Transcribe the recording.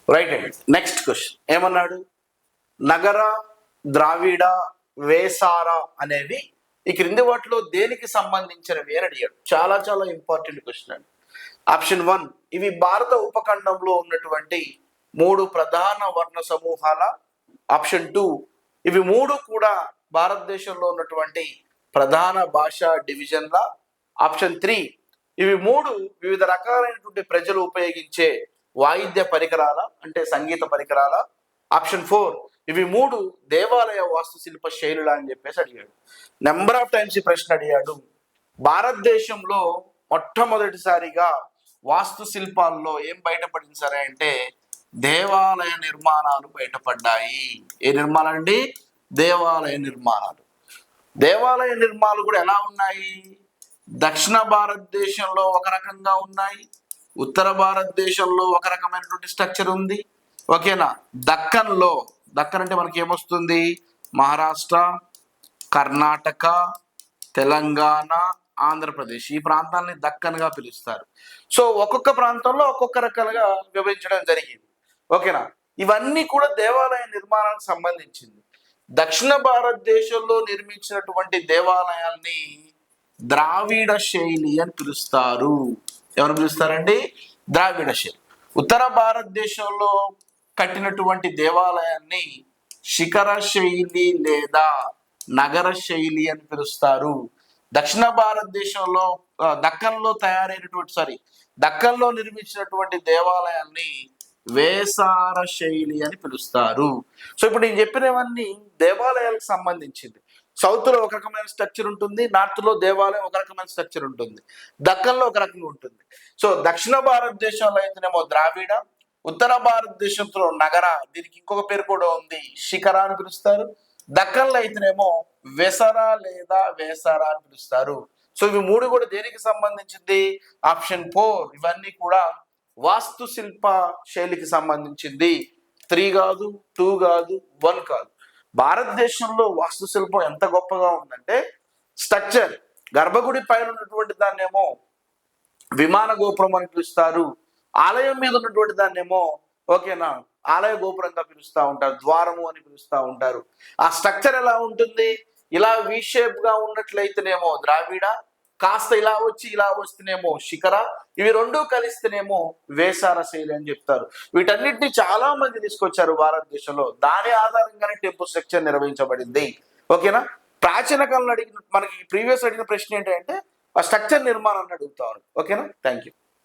Right అండి. Next question ఏమన్నాడు? నగర, ద్రావిడ, వేసార అనేవి ఈ క్రింది వాటిలో దేనికి సంబంధించినవి అని అడిగాడు. చాలా చాలా ఇంపార్టెంట్ క్వశ్చన్ అండి. ఆప్షన్ 1, ఇవి భారత ఉపఖండంలో ఉన్నటువంటి 3 ప్రధాన వర్ణ సమూహాల. ఆప్షన్ 2, ఇవి 3 కూడా భారతదేశంలో ఉన్నటువంటి ప్రధాన భాషా డివిజన్ల. ఆప్షన్ 3, ఇవి 3 వివిధ రకాలైనటువంటి ప్రజలు ఉపయోగించే వాయిద్య పరికరాల, అంటే సంగీత పరికరాల. ఆప్షన్ 4, ఇవి 3 దేవాలయ వాస్తుశిల్ప శైలుల అని చెప్పేసి అడిగాడు. నెంబర్ ఆఫ్ టైమ్స్ ఈ ప్రశ్న అడిగాడు. భారతదేశంలో మొట్టమొదటిసారిగా వాస్తు శిల్పాల్లో ఏం బయటపడింది సరే అంటే దేవాలయ నిర్మాణాలు బయటపడ్డాయి. ఏ నిర్మాణాలు అండి? దేవాలయ నిర్మాణాలు. దేవాలయ నిర్మాణాలు కూడా ఎలా ఉన్నాయి? దక్షిణ భారతదేశంలో ఒక రకంగా ఉన్నాయి, ఉత్తర భారతదేశంలో ఒక రకమైనటువంటి స్ట్రక్చర్ ఉంది. ఓకేనా? దక్కన్ అంటే మనకి ఏమొస్తుంది? మహారాష్ట్ర, కర్ణాటక, తెలంగాణ, ఆంధ్రప్రదేశ్, ఈ ప్రాంతాలని దక్కన్గా పిలుస్తారు. సో ఒక్కొక్క ప్రాంతంలో ఒక్కొక్క రకాలుగా విభజించడం జరిగింది. ఓకేనా? ఇవన్నీ కూడా దేవాలయ నిర్మాణానికి సంబంధించింది. దక్షిణ భారతదేశంలో నిర్మించినటువంటి దేవాలయాల్ని ద్రావిడ శైలి అని పిలుస్తారు. ఎవరు పిలుస్తారండి? ద్రావిడ శైలి. ఉత్తర భారతదేశంలో కట్టినటువంటి దేవాలయాన్ని శిఖర శైలి లేదా నగర శైలి అని పిలుస్తారు. దక్షిణ భారతదేశంలో దక్కన్లో నిర్మించినటువంటి దేవాలయాన్ని వేసార శైలి అని పిలుస్తారు. సో ఇప్పుడు నేను చెప్పినవన్నీ దేవాలయాలకు సంబంధించింది. సౌత్ లో ఒక రకమైన స్ట్రక్చర్ ఉంటుంది, నార్త్ లో దేవాలయం ఒక రకమైన స్ట్రక్చర్ ఉంటుంది, దక్కన్లో ఒక రకంగా ఉంటుంది. సో దక్షిణ భారతదేశంలో అయితేనేమో ద్రావిడ, ఉత్తర భారతదేశంలో నగర, దీనికి ఇంకొక పేరు కూడా ఉంది, శిఖర అని పిలుస్తారు. దక్కన్లో అయితేనేమో వెసర లేదా వేసర అని పిలుస్తారు. సో ఇవి 3 కూడా దేనికి సంబంధించింది? ఆప్షన్ 4, ఇవన్నీ కూడా వాస్తు శిల్ప శైలికి సంబంధించింది. 3 కాదు, 2 కాదు, 1 కాదు. భారతదేశంలో వాస్తుశిల్పం ఎంత గొప్పగా ఉందంటే స్ట్రక్చర్, గర్భగుడి పైన ఉన్నటువంటి దాన్నేమో విమాన గోపురం అని పిలుస్తారు, ఆలయం మీద ఉన్నటువంటి దాన్నేమో ఓకేనా ఆలయ గోపురంగా పిలుస్తూ ఉంటారు, ద్వారము అని పిలుస్తూ ఉంటారు. ఆ స్ట్రక్చర్ ఎలా ఉంటుంది? ఇలా వి షేప్ గా ఉన్నట్లయితేనేమో ద్రావిడ, కాస్త ఇలా వచ్చి ఇలా వస్తేనేమో శిఖర, ఇవి 2 కలిస్తేనేమో వేసార శైలి అని చెప్తారు. వీటన్నిటిని చాలా మంది తీసుకొచ్చారు భారతదేశంలో. దాని ఆధారంగానే టెంపుల్ స్ట్రక్చర్ నిర్వహించబడింది. ఓకేనా? ప్రాచీన కాలంలో మనకి ప్రీవియస్ అడిగిన ప్రశ్న ఏంటంటే ఆ స్ట్రక్చర్ నిర్మాణాన్ని అడుగుతారు. ఓకేనా? Thank you.